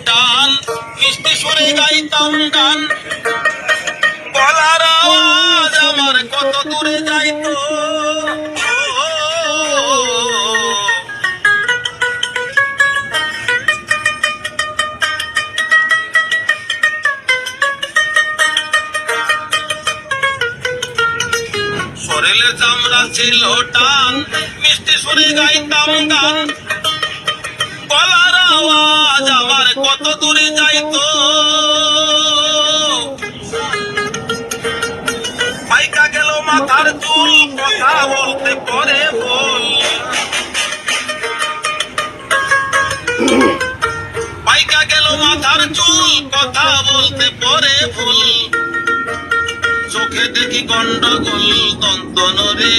টান মিষ্টি সুরে গাইতাম গান গলার আওয়াজ আমার কত দূরে যাইতো শরীরে চামড়া ছিল টান মিষ্টি সুরে গাইতাম গান গলার আওয়াজ আমার কত দূরে যাইতো পাইকা গেল মাথার চুল কথা বলতে পরে বল পাইকা গেল মাথার চুল কথা বলতে পরে ভুল চোখে দেখি গন্ডগোল দন্ত নড়ে